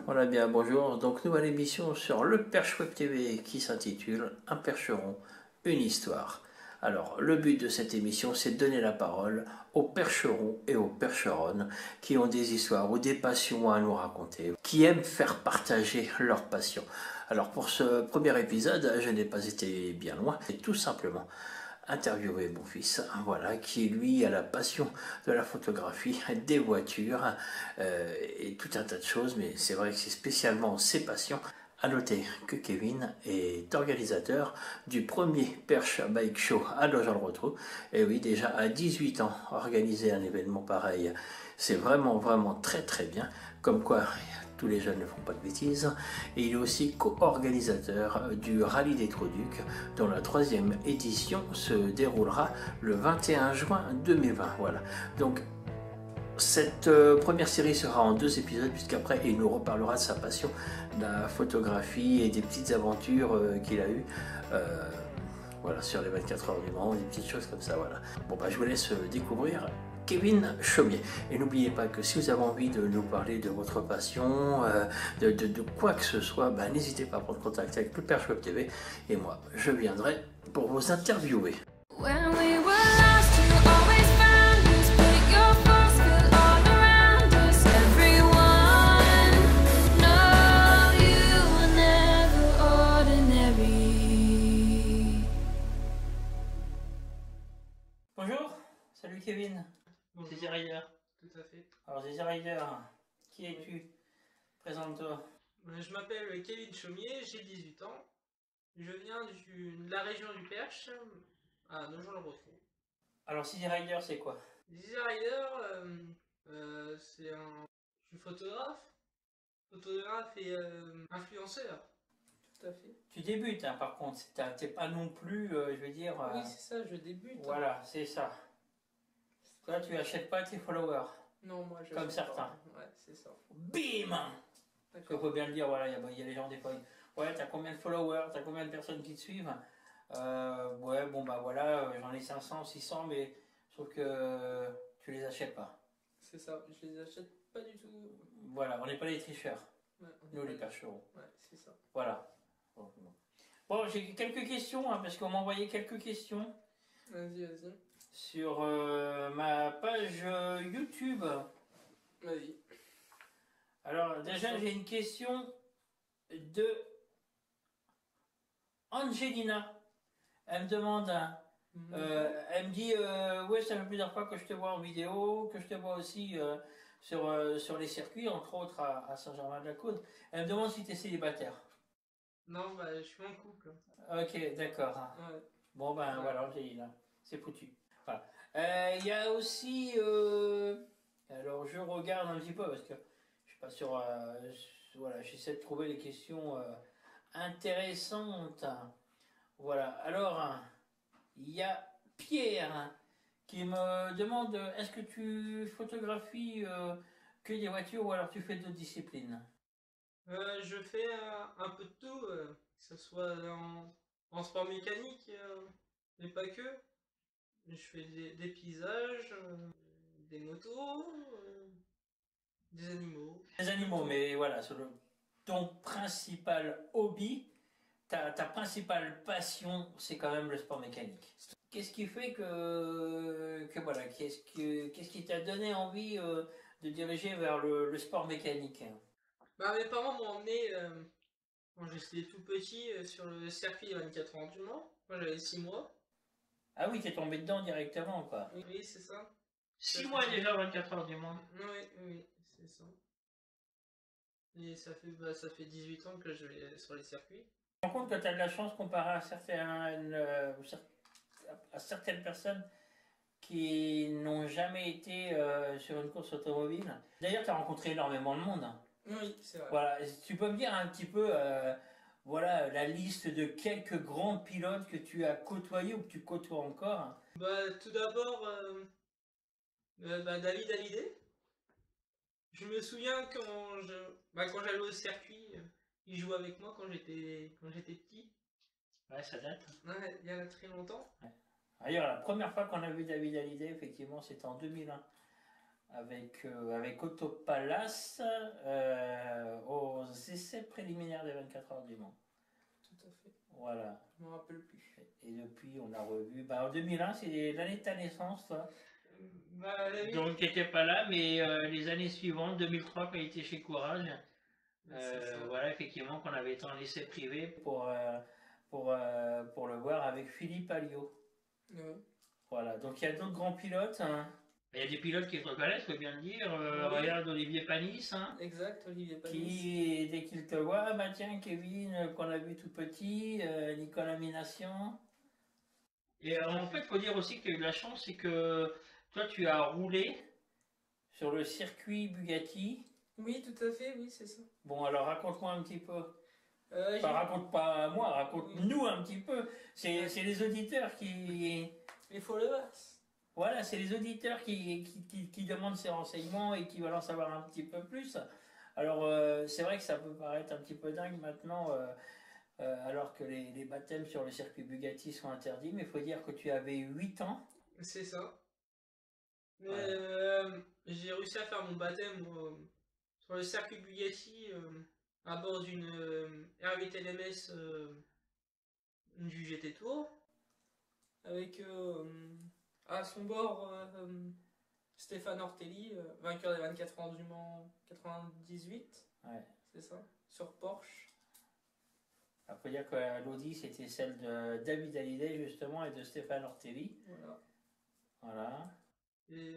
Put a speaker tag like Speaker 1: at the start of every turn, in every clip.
Speaker 1: Voilà bien, bonjour. Donc nouvelle émission sur le Perche Web TV qui s'intitule Un percheron, une histoire. Alors le but de cette émission c'est de donner la parole aux percherons et aux percheronnes qui ont des histoires ou des passions à nous raconter, qui aiment faire partager leurs passions. Alors pour ce premier épisode, je n'ai pas été bien loin, c'est tout simplement interviewer mon fils, voilà, qui lui a la passion de la photographie, des voitures et tout un tas de choses, mais c'est vrai que c'est spécialement ses passions. À noter que Kevin est organisateur du premier Perche Bike Show à Nogent-le-Rotrou. Et oui, déjà à 18 ans, organiser un événement pareil, c'est vraiment, vraiment très très bien. Comme quoi, tous les jeunes ne font pas de bêtises. Et il est aussi co-organisateur du Rallye des Trous-Ducs, dont la troisième édition se déroulera le 21 juin 2020. Voilà. Donc, cette première série sera en 2 épisodes, puisqu'après il nous reparlera de sa passion de la photographie et des petites aventures qu'il a eues voilà, sur les 24 heures du Mans, des petites choses comme ça. Voilà. Bon, bah, je vous laisse découvrir Kevin Chaumier. Et n'oubliez pas que si vous avez envie de nous parler de votre passion, de quoi que ce soit, bah, n'hésitez pas à prendre contact avec le Perche Web TV et moi, je viendrai pour vous interviewer.
Speaker 2: When we were lost, you always found us. Put your force field all around us. Everyone, no, you were never ordinary.
Speaker 1: Bonjour, salut Kevin.
Speaker 3: Bonjour.
Speaker 1: Zizi Rider.
Speaker 3: Tout à fait.
Speaker 1: Alors Zizi Rider, qui es-tu? Présente-toi.
Speaker 3: Je m'appelle Kevin Chaumier, j'ai 18 ans. Je viens de la région du Perche, à Nogent-le-Rotrou.
Speaker 1: Alors Zizi Rider, c'est quoi?
Speaker 3: Zizi Rider, je suis photographe et influenceur. Tout à fait.
Speaker 1: Tu débutes, hein, par contre. T'es pas non plus, je veux dire.
Speaker 3: Oui, c'est ça, je débute.
Speaker 1: Voilà, c'est ça. Toi, tu achètes pas tes followers.
Speaker 3: Non, moi je.
Speaker 1: Comme
Speaker 3: sais
Speaker 1: certains.
Speaker 3: pas. Ouais, c'est ça.
Speaker 1: Bim! Parce qu'il
Speaker 3: D'accord.
Speaker 1: faut bien le dire, voilà, il y a les gens des fois. Ouais, t'as combien de followers? T'as combien de personnes qui te suivent? Ouais, bon, bah voilà, j'en ai 500, 600, mais sauf que tu les achètes pas.
Speaker 3: C'est ça, je les achète pas du tout.
Speaker 1: Voilà, on n'est pas les tricheurs,
Speaker 3: Ouais, on est
Speaker 1: nous
Speaker 3: pas-
Speaker 1: les percherons.
Speaker 3: Ouais, c'est ça.
Speaker 1: Voilà. Bon, j'ai quelques questions, hein, parce qu'on m'a envoyé quelques questions
Speaker 3: Vas-y.
Speaker 1: sur ma page YouTube.
Speaker 3: Vas-y.
Speaker 1: Alors, déjà, j'ai une question de Angelina. Elle me demande, elle me dit, ouais, ça fait plusieurs fois que je te vois en vidéo, que je te vois aussi sur les circuits, entre autres à Saint-Germain-de-la-Côte. Elle me demande si tu es célibataire.
Speaker 3: Non, bah je suis en couple.
Speaker 1: Ok, d'accord.
Speaker 3: Ouais.
Speaker 1: Bon, ben
Speaker 3: Ouais.
Speaker 1: voilà, là, c'est foutu. Voilà. Il y a aussi, alors je regarde un petit peu parce que je suis pas sûr, voilà, j'essaie de trouver les questions intéressantes. Voilà, alors il y a Pierre qui me demande est-ce que tu photographies que des voitures ou alors tu fais d'autres disciplines?
Speaker 3: Je fais un peu de tout, que ce soit en sport mécanique, mais pas que. Je fais des paysages, des motos, des animaux.
Speaker 1: Les animaux, mais voilà, ton principal hobby, ta principale passion, c'est quand même le sport mécanique. Qu'est-ce qui fait que voilà, qu'est-ce qui t'a donné envie de diriger vers le sport mécanique?
Speaker 3: Bah, mes parents m'ont emmené, quand j'étais tout petit, sur le circuit des 24 heures du Mans. Moi j'avais 6 mois.
Speaker 1: Ah oui, t'es tombé dedans directement, quoi.
Speaker 3: Oui, c'est ça.
Speaker 1: 6 mois déjà, 24 heures du Mans.
Speaker 3: Oui, c'est ça. Et ça fait 18 ans que je vais sur les circuits.
Speaker 1: Je me rends compte que tu as de la chance comparé à certaines personnes qui n'ont jamais été sur une course automobile. D'ailleurs, tu as rencontré énormément de monde.
Speaker 3: Oui, c'est vrai.
Speaker 1: Voilà, tu peux me dire un petit peu voilà, la liste de quelques grands pilotes que tu as côtoyés ou que tu côtoies encore?
Speaker 3: Bah, tout d'abord, David Hallyday. Je me souviens quand j'allais au circuit, il jouait avec moi quand j'étais petit.
Speaker 1: Ouais, ça date.
Speaker 3: Ouais, il y a très longtemps.
Speaker 1: D'ailleurs, la première fois qu'on a vu David Hallyday, effectivement, c'était en 2001. Avec Otto Pallas l'essai préliminaire des 24 heures du Mans.
Speaker 3: Tout à fait.
Speaker 1: Voilà.
Speaker 3: Je me rappelle plus.
Speaker 1: Et depuis, on a revu. Bah, en 2001, c'est l'année de ta naissance, toi.
Speaker 3: Bah, la vie.
Speaker 1: Donc, tu n'étais pas là, mais les années suivantes, 2003, quand il était chez Courage,
Speaker 3: C'est ça.
Speaker 1: voilà, effectivement, qu'on avait été en essai privé pour le voir avec Philippe Alliot.
Speaker 3: Ouais.
Speaker 1: Voilà, donc il y a d'autres grands pilotes, hein. Il y a des pilotes qui te reconnaissent, faut bien le dire.
Speaker 3: Oui.
Speaker 1: Regarde Olivier Panis, hein,
Speaker 3: Exact, Olivier Panis.
Speaker 1: qui, dès qu'il te voit, ah bah tiens, Kevin, qu'on a vu tout petit, Nicolas Minassian. Et en fait, il faut dire aussi que tu as eu de la chance, c'est que toi, tu as roulé sur le circuit Bugatti.
Speaker 3: Oui, tout à fait, oui, c'est ça.
Speaker 1: Bon, alors raconte-moi un petit peu.
Speaker 3: J'ai-
Speaker 1: Enfin, raconte pas à moi, raconte-nous un petit peu. C'est les auditeurs qui...
Speaker 3: Les followers.
Speaker 1: Voilà, c'est les auditeurs qui demandent ces renseignements et qui veulent en savoir un petit peu plus. Alors, c'est vrai que ça peut paraître un petit peu dingue maintenant, alors que les baptêmes sur le circuit Bugatti sont interdits, mais il faut dire que tu avais 8 ans.
Speaker 3: C'est ça. Mais
Speaker 1: Ouais.
Speaker 3: j'ai réussi à faire mon baptême sur le circuit Bugatti à bord d'une RVTLMS du GT Tour avec à son bord Stéphane Ortelli, vainqueur des 24 heures du Mans 98,
Speaker 1: Ouais.
Speaker 3: c'est ça, sur Porsche.
Speaker 1: Il faut dire que l'Audi, c'était celle de David Hallyday, justement, et de Stéphane Ortelli.
Speaker 3: Voilà.
Speaker 1: Voilà.
Speaker 3: Et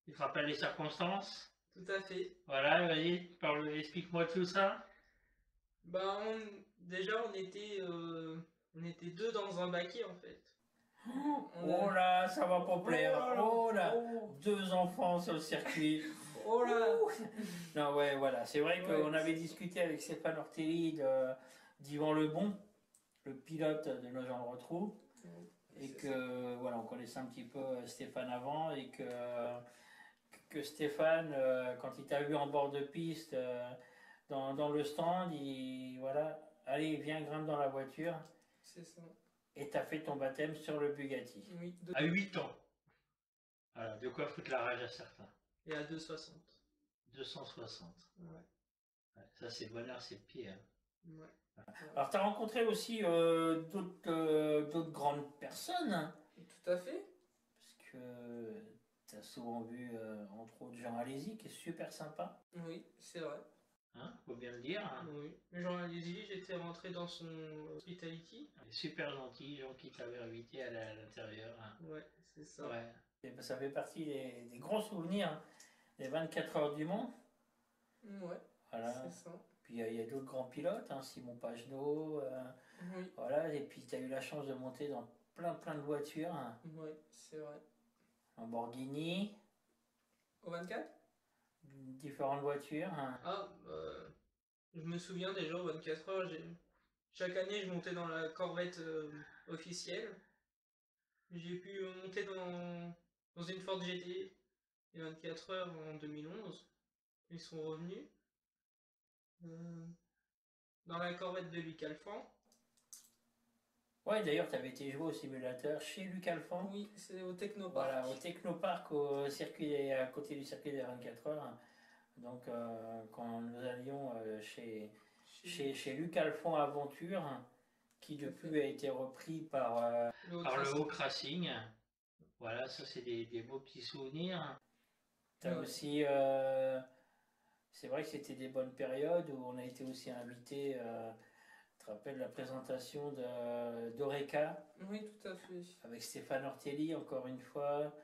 Speaker 1: Tu te rappelles les circonstances?
Speaker 3: tout à fait.
Speaker 1: Voilà, vas-y, explique-moi tout ça.
Speaker 3: Bah, déjà, on était deux dans un baquet en fait.
Speaker 1: Oh là, ça va pas plaire. Oh là,
Speaker 3: Oh,
Speaker 1: 2 enfants sur le circuit.
Speaker 3: oh là.
Speaker 1: Non, ouais, voilà. C'est vrai qu'on
Speaker 3: Ouais.
Speaker 1: avait discuté avec Stéphane Ortelli d'Yvan Lebon, le pilote de Nos gens le retrouvent, et
Speaker 3: C'est
Speaker 1: que voilà, on connaissait un petit peu Stéphane avant, et que Stéphane, quand il t'a vu en bord de piste dans le stand, il voilà, allez, viens, grimpe dans la voiture,
Speaker 3: C'est ça.
Speaker 1: et t'as fait ton baptême sur le Bugatti.
Speaker 3: Oui,
Speaker 1: À 8 ans. Voilà, de quoi foutre la rage à certains.
Speaker 3: et à 2,60.
Speaker 1: 260.
Speaker 3: Ouais.
Speaker 1: Ouais, ça, c'est le bonheur, c'est le pire.
Speaker 3: Ouais.
Speaker 1: Alors, tu as rencontré aussi d'autres grandes personnes, hein,
Speaker 3: Tout à fait.
Speaker 1: parce que tu as souvent vu, entre autres, Jean Alési, qui est super sympa.
Speaker 3: Oui, c'est vrai.
Speaker 1: Hein, faut bien le dire. Hein.
Speaker 3: Oui. Jean Alési, j'étais rentré dans son hospitality.
Speaker 1: Il est super gentil, gens qui t'avaient invité à l'intérieur. Hein.
Speaker 3: Ouais, c'est ça.
Speaker 1: Ouais. Et ça fait partie des gros souvenirs, hein, des 24 heures du Mans.
Speaker 3: Ouais,
Speaker 1: Voilà.
Speaker 3: c'est ça.
Speaker 1: Puis il y a d'autres grands pilotes, hein, Simon Pagenaud,
Speaker 3: Oui,
Speaker 1: voilà. Et puis tu as eu la chance de monter dans plein de voitures, hein.
Speaker 3: ouais, c'est vrai.
Speaker 1: Un Borghini,
Speaker 3: Au 24?
Speaker 1: différentes voitures, hein.
Speaker 3: Ah, je me souviens déjà au 24 heures, chaque année je montais dans la Corvette officielle. J'ai pu monter dans une Ford GT les 24 heures en 2011. Ils sont revenus. Dans la Corvette de Luc Alphand.
Speaker 1: Ouais, d'ailleurs, tu avais été joué au simulateur chez Luc Alphand.
Speaker 3: Oui, c'est au Technopark.
Speaker 1: Voilà, au Technopark, au circuit, à côté du circuit des 24 heures. Donc, quand nous allions chez Luc Alphand Aventure, qui depuis a été repris par le Haut Racing. Voilà, ça c'est des beaux petits souvenirs. T'as
Speaker 3: Ouais.
Speaker 1: aussi, c'est vrai que c'était des bonnes périodes où on a été aussi invité. Tu te rappelles la présentation d'Oreca
Speaker 3: Oui, tout à fait.
Speaker 1: avec Stéphane Ortelli, encore une fois,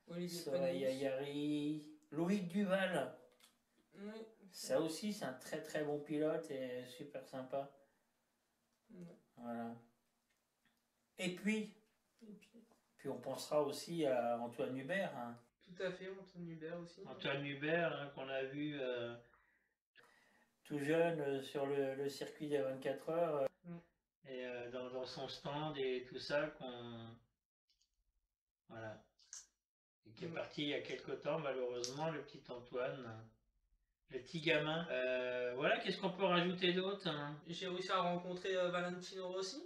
Speaker 3: Olivier
Speaker 1: Soraya
Speaker 3: Panis.
Speaker 1: Yari, Loïc Duval.
Speaker 3: Oui.
Speaker 1: Ça aussi, c'est un très bon pilote et super sympa.
Speaker 3: Ouais.
Speaker 1: Voilà. Et puis
Speaker 3: Et puis,
Speaker 1: on pensera aussi à Antoine Hubert. Hein.
Speaker 3: tout à fait, Antoine Hubert aussi.
Speaker 1: Antoine Hubert, hein, qu'on a vu tout jeune sur le circuit des 24 heures et dans son stand et tout ça, voilà. Et qui est parti il y a quelque temps, malheureusement, le petit Antoine, le petit gamin. Voilà, qu'est-ce qu'on peut rajouter d'autre, hein?
Speaker 3: J'ai réussi à rencontrer Valentino Rossi.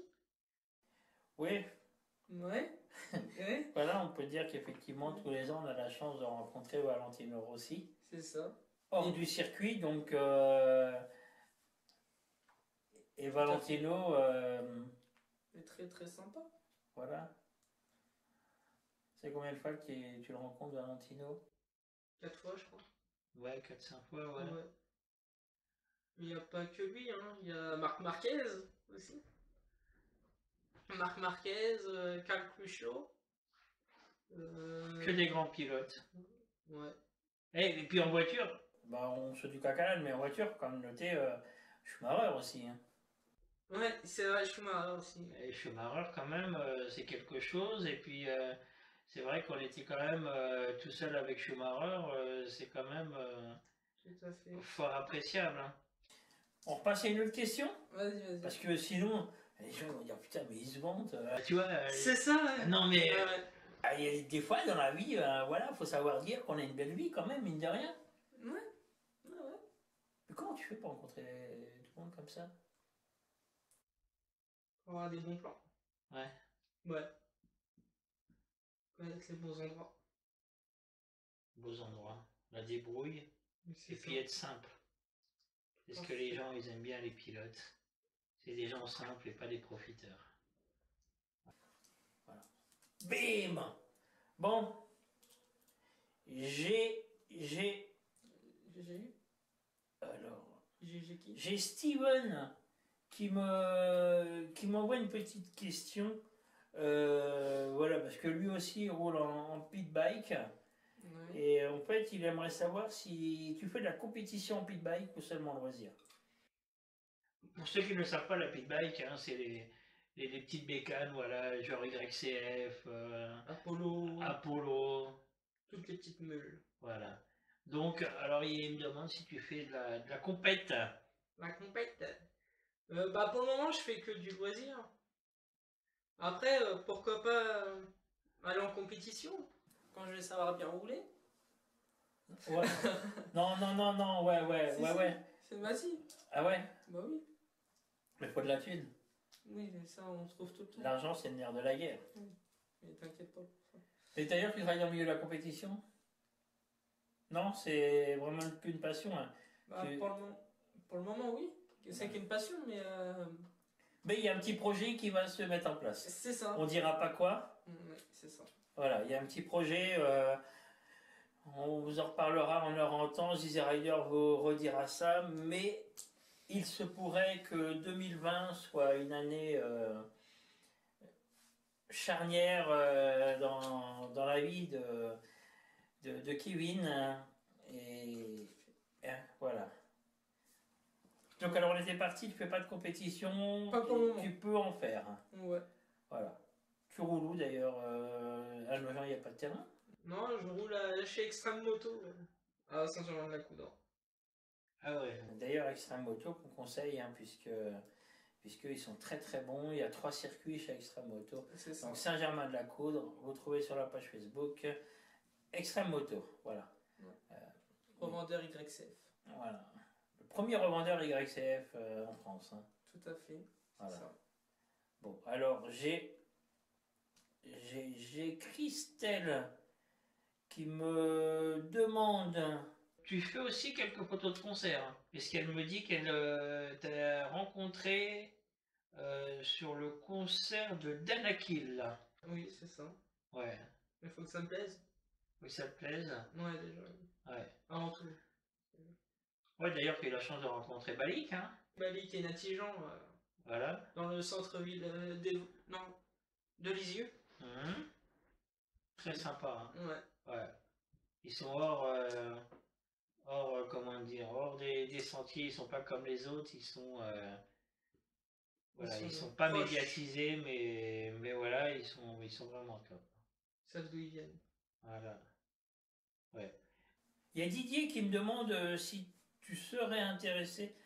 Speaker 1: Oui,
Speaker 3: Ouais. Ouais.
Speaker 1: voilà, on peut dire qu'effectivement, tous les ans, on a la chance de rencontrer Valentino Rossi.
Speaker 3: C'est ça.
Speaker 1: hors du circuit, donc et Valentino,
Speaker 3: Il est très très sympa.
Speaker 1: voilà. C'est combien de fois que tu le rencontres, Valentino?
Speaker 3: 4 fois, je crois.
Speaker 1: Ouais, 4-5 fois, ouais.
Speaker 3: Ouais. Il n'y a pas que lui, hein. Il y a Marc Marquez aussi. Marc Marquez, Cal Crutchlow.
Speaker 1: Que des grands pilotes.
Speaker 3: Ouais.
Speaker 1: Et puis en voiture, bah on se dit caca, mais en voiture, quand même noté Schumacher aussi. Hein.
Speaker 3: Ouais, c'est vrai, Schumacher aussi.
Speaker 1: Et Schumacher, quand même, c'est quelque chose. Et puis, c'est vrai qu'on était quand même tout seul avec Schumacher. C'est quand même
Speaker 3: Tout à fait.
Speaker 1: fort appréciable. Hein. On repasse à une autre question?
Speaker 3: Vas-y, vas-y.
Speaker 1: Parce que sinon, les gens vont dire putain, mais ils se vantent. Tu vois,
Speaker 3: C'est ça, ouais.
Speaker 1: non, mais
Speaker 3: Ouais.
Speaker 1: il y a des fois dans la vie, voilà, faut savoir dire qu'on a une belle vie quand même, mine de rien.
Speaker 3: Ouais. Ouais.
Speaker 1: Mais comment tu fais pour rencontrer tout le monde comme ça?
Speaker 3: On aura des bons plans.
Speaker 1: Ouais.
Speaker 3: Ouais. Connaître les bons endroits.
Speaker 1: Beaux endroits, la débrouille,
Speaker 3: C'est
Speaker 1: et puis
Speaker 3: ça.
Speaker 1: être simple. C'est ce que les gens, ils aiment bien, les pilotes. C'est des gens simples et pas des profiteurs. Voilà. Bim! Bon. J'ai... Alors...
Speaker 3: J'ai qui?
Speaker 1: J'ai Steven qui m'envoie une petite question. Voilà, parce que lui aussi il roule en pit bike.
Speaker 3: Ouais.
Speaker 1: Et en fait, il aimerait savoir si tu fais de la compétition en pit bike ou seulement loisir. Pour ceux qui ne le savent pas, la pit bike, hein, c'est les petites bécanes, voilà, genre YCF, Apollo,
Speaker 3: Toutes les petites meules.
Speaker 1: voilà. Donc, alors il me demande si tu fais de la compète.
Speaker 3: La compète. Bah pour le moment, je fais que du loisir. Après, pourquoi pas aller en compétition quand je vais savoir bien rouler.
Speaker 1: Ouais. Non, ouais,
Speaker 3: Si,
Speaker 1: ouais,
Speaker 3: si.
Speaker 1: ouais.
Speaker 3: C'est vas-y.
Speaker 1: Ah ouais?
Speaker 3: Bah oui.
Speaker 1: Mais faut de la thune.
Speaker 3: Oui, mais ça, on trouve tout le temps.
Speaker 1: L'argent, c'est le nerf de la guerre.
Speaker 3: Mais t'inquiète pas pour ça.
Speaker 1: Et d'ailleurs, tu travailles dans le milieu de la compétition? Non, c'est vraiment qu'une passion. Hein.
Speaker 3: Bah,
Speaker 1: Tu-
Speaker 3: pour le moment, oui. C'est qu'une passion, mais
Speaker 1: Mais il y a un petit projet qui va se mettre en place.
Speaker 3: c'est ça.
Speaker 1: On dira pas quoi.
Speaker 3: Ouais, c'est ça.
Speaker 1: Voilà, il y a un petit projet. On vous en reparlera en heure en temps. Zizi Rider vous redira ça. Mais il se pourrait que 2020 soit une année charnière dans la vie de Kevin. Et voilà. Donc alors on était parti, tu fais pas de compétition,
Speaker 3: Pas pour le moment.
Speaker 1: tu peux en faire.
Speaker 3: Ouais.
Speaker 1: Voilà. Tu roules où d'ailleurs à Nogent, il n'y a pas de terrain?
Speaker 3: Non, je roule chez Extreme Moto à Saint-Germain-de-la-Coudre.
Speaker 1: Ah ouais. D'ailleurs Extreme Moto qu'on conseille hein, puisqu'ils sont très très bons. Il y a 3 circuits chez Extreme Moto.
Speaker 3: C'est ça.
Speaker 1: Donc Saint-Germain-de-la-Coudre, vous trouvez sur la page Facebook Extreme Moto. Voilà.
Speaker 3: Revendeur YCF.
Speaker 1: Voilà. Le premier revendeur YCF en France. Hein.
Speaker 3: Tout à fait. C'est
Speaker 1: Voilà.
Speaker 3: ça.
Speaker 1: Bon, alors j'ai Christelle qui me demande. Tu fais aussi quelques photos de concert, puisqu'elle me dit qu'elle t'a rencontré sur le concert de Danakil. Là.
Speaker 3: Oui, c'est ça.
Speaker 1: Ouais.
Speaker 3: Il faut que ça me plaise.
Speaker 1: Oui, ça te plaise.
Speaker 3: Ouais, déjà.
Speaker 1: Ouais.
Speaker 3: Avant tout.
Speaker 1: Ouais, d'ailleurs, tu as eu la chance de rencontrer Balik, hein.
Speaker 3: Balik et Natijan,
Speaker 1: Voilà.
Speaker 3: dans le centre-ville de Lisieux.
Speaker 1: Mhm. Très sympa, hein.
Speaker 3: Ouais.
Speaker 1: Ouais. Ils sont comment dire, hors des sentiers, ils sont pas comme les autres, ils sont, voilà, ils sont pas
Speaker 3: proches.
Speaker 1: médiatisés, mais voilà, ils sont vraiment top.
Speaker 3: Ils savent d'où ils viennent.
Speaker 1: Voilà. Ouais. Il y a Didier qui me demande si tu serais intéressé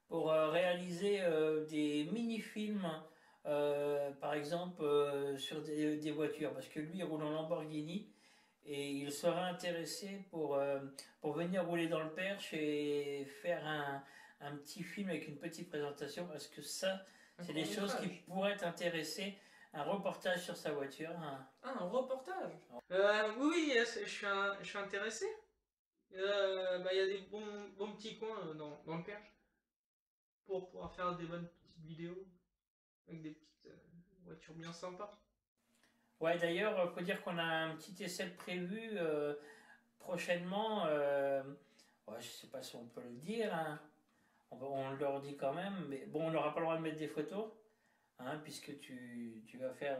Speaker 1: pour réaliser des mini-films, par exemple, sur des voitures, parce que lui, il roule en Lamborghini. Et il serait intéressé pour venir rouler dans le Perche et faire un petit film avec une petite présentation, parce que ça, c'est des choses qui pourraient t'intéresser. Un reportage sur sa voiture.
Speaker 3: Ah, un reportage. Oui, je suis intéressé. Il y a des bons petits coins dans le Perche pour pouvoir faire des bonnes petites vidéos avec des petites voitures bien sympas.
Speaker 1: Ouais, d'ailleurs, faut dire qu'on a un petit essai prévu prochainement. Ouais, je sais pas si on peut le dire, hein. On leur dit quand même, mais bon, on n'aura pas le droit de mettre des photos, hein, puisque tu vas faire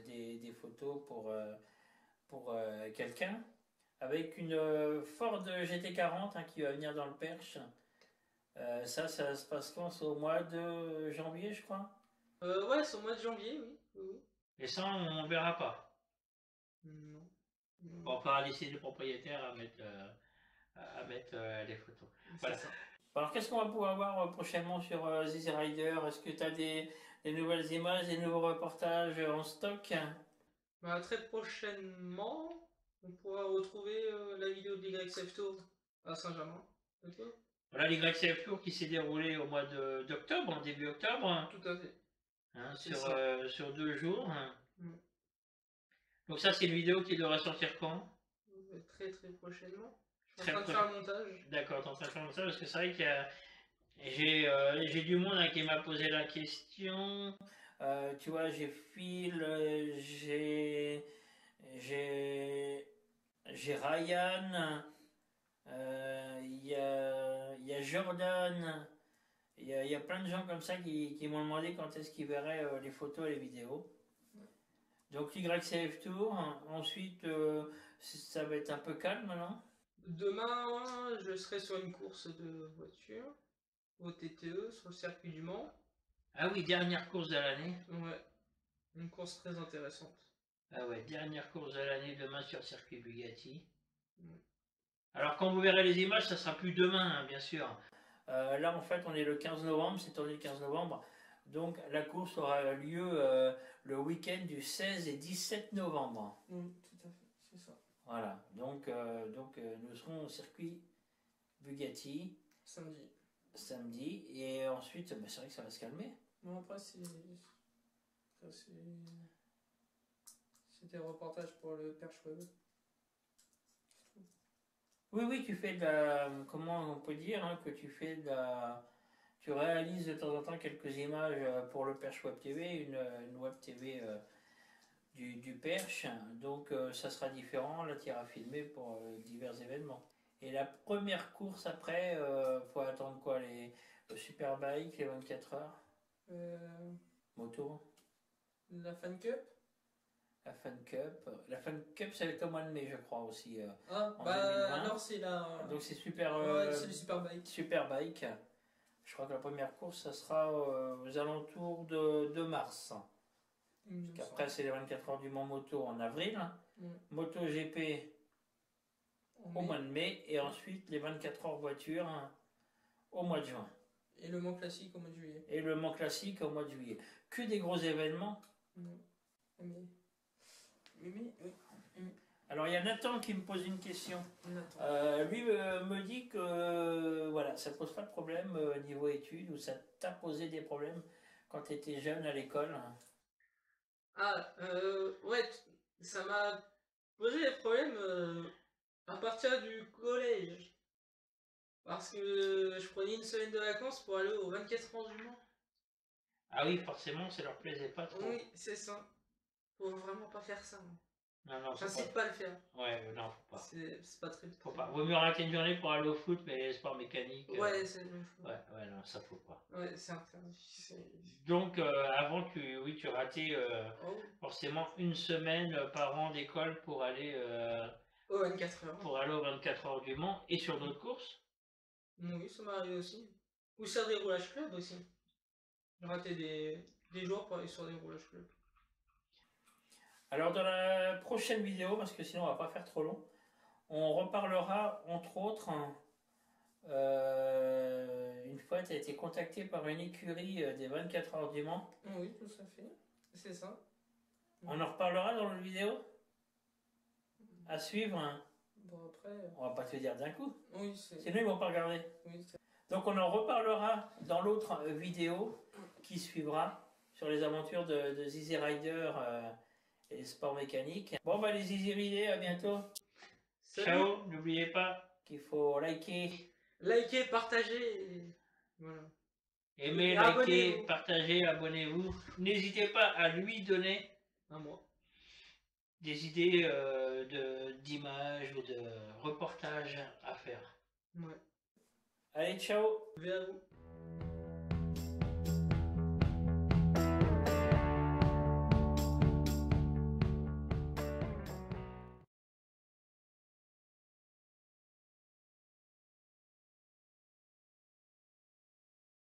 Speaker 1: des photos pour quelqu'un, avec une Ford GT40 hein, qui va venir dans le Perche. Ça se passe quand? C'est au mois de janvier, je crois.
Speaker 3: Ouais, c'est au mois de janvier, oui. Oui.
Speaker 1: Et ça, on verra pas.
Speaker 3: Non.
Speaker 1: Bon, on va laisser les propriétaires à mettre les photos. Voilà.
Speaker 3: C'est ça.
Speaker 1: Alors, qu'est-ce qu'on va pouvoir voir prochainement sur Easy Rider? Est-ce que tu as des nouvelles images, des nouveaux reportages en stock?
Speaker 3: Bah, très prochainement, on pourra retrouver la vidéo de l'YCF Tour à Saint-Germain. D'accord.
Speaker 1: Voilà l'YCF Tour qui s'est déroulé au mois d'octobre, en début octobre,
Speaker 3: Tout à fait.
Speaker 1: hein,
Speaker 3: C'est ça.
Speaker 1: sur 2 jours.
Speaker 3: Mm.
Speaker 1: Donc ça, c'est une vidéo qui devrait sortir quand?
Speaker 3: Très très prochainement. Je suis
Speaker 1: Très
Speaker 3: en train de faire le montage.
Speaker 1: D'accord, t'es en train de faire ça parce que c'est vrai que j'ai du monde hein, qui m'a posé la question. Tu vois, j'ai Phil, j'ai Ryan, il y a Jordan, il y a plein de gens comme ça qui m'ont demandé quand est-ce qu'ils verraient les photos et les vidéos. Donc l'YCF Tour, ensuite ça va être un peu calme maintenant.
Speaker 3: Demain, je serai sur une course de voiture au TTE sur le circuit du Mans.
Speaker 1: Ah oui, dernière course de l'année.
Speaker 3: Ouais, une course très intéressante.
Speaker 1: Ah ouais, dernière course de l'année demain sur circuit Bugatti.
Speaker 3: Mm.
Speaker 1: Alors quand vous verrez les images, ça sera plus demain, hein, bien sûr. Là en fait on est le 15 novembre, c'est tourné le 15 novembre. Donc la course aura lieu le week-end du 16 et 17 novembre.
Speaker 3: Oui, tout à fait, c'est ça.
Speaker 1: Voilà, donc nous serons au circuit Bugatti
Speaker 3: Samedi.
Speaker 1: samedi et ensuite bah, c'est vrai que ça va se calmer.
Speaker 3: Non, après, c'est des reportages pour le Perche Web.
Speaker 1: Oui, oui, tu fais de la... Comment on peut dire hein, que tu fais de la... Tu réalises de temps en temps quelques images pour le Perche Web TV, une Web TV du Perche. Donc ça sera différent, là tu iras filmer pour divers événements. Et la première course après, faut attendre quoi le Superbike, les 24 heures, moto,
Speaker 3: La Fan Cup.
Speaker 1: la Fan Cup. La Fan Cup, ça va être au mois de mai, je crois aussi.
Speaker 3: Ah,
Speaker 1: en
Speaker 3: bah
Speaker 1: 2020.
Speaker 3: alors c'est la.
Speaker 1: Donc c'est super.
Speaker 3: Ouais, c'est le Superbike.
Speaker 1: Superbike. Je crois que la première course, ça sera aux alentours de mars. Parce qu'après, c'est les 24 heures du Mans Moto en avril. Moto GP au mois de mai. Et ensuite, les 24 heures voiture au mois de juin.
Speaker 3: Et le Mans Classique au mois de juillet.
Speaker 1: Et le Mans Classique au mois de juillet. Que des gros événements.
Speaker 3: Mais
Speaker 1: Alors, il y a Nathan qui me pose une question.
Speaker 3: Nathan.
Speaker 1: Lui me dit que voilà, ça pose pas de problème niveau études ou ça t'a posé des problèmes quand tu étais jeune à l'école.
Speaker 3: Ah, ouais, ça m'a posé des problèmes à partir du collège. Parce que je prenais une semaine de vacances pour aller aux 24 heures du Mans.
Speaker 1: Ah oui, forcément, ça leur plaisait pas trop.
Speaker 3: Oui, c'est ça. Faut vraiment pas faire ça.
Speaker 1: Non,
Speaker 3: J'incite pas à le faire.
Speaker 1: Ouais, non, faut pas.
Speaker 3: C'est pas très.
Speaker 1: Faut pas. Vaut mieux rater une journée pour aller au foot, mais les sports mécaniques.
Speaker 3: Ouais, c'est le même chose.
Speaker 1: Ouais, non, ça faut pas.
Speaker 3: Ouais, c'est interdit.
Speaker 1: Donc, avant, tu ratais
Speaker 3: Oh,
Speaker 1: forcément une semaine par an d'école pour aller
Speaker 3: oh, 24 heures.
Speaker 1: aux 24 heures du Mans et sur d'autres courses.
Speaker 3: Oui, ça m'est arrivé aussi. Ou sur des roulages club aussi. J'ai raté des jours pour aller sur des roulages club.
Speaker 1: Alors, dans la prochaine vidéo, parce que sinon on va pas faire trop long, on reparlera entre autres. Une fois, tu as été contacté par une écurie des 24 heures du Mans.
Speaker 3: Oui, tout à fait. C'est ça.
Speaker 1: On en reparlera dans la vidéo à suivre. Hein.
Speaker 3: Bon, après.
Speaker 1: On va pas te dire d'un coup.
Speaker 3: Oui, c'est.
Speaker 1: Sinon, ils vont pas regarder.
Speaker 3: Oui,
Speaker 1: Donc, on en reparlera dans l'autre vidéo qui suivra sur les aventures de Easy Rider et les sports mécaniques. Bon, bah, les Easy Rider, à bientôt.
Speaker 3: Salut.
Speaker 1: Ciao, n'oubliez pas. qu'il faut liker.
Speaker 3: Likez, partagez. Voilà.
Speaker 1: Aimez,
Speaker 3: Et
Speaker 1: likez,
Speaker 3: abonnez-vous.
Speaker 1: partagez, abonnez-vous. N'hésitez pas à lui donner
Speaker 3: À moi.
Speaker 1: des idées d'images ou de reportages à faire.
Speaker 3: Ouais.
Speaker 1: Allez, ciao!
Speaker 3: Vers vous.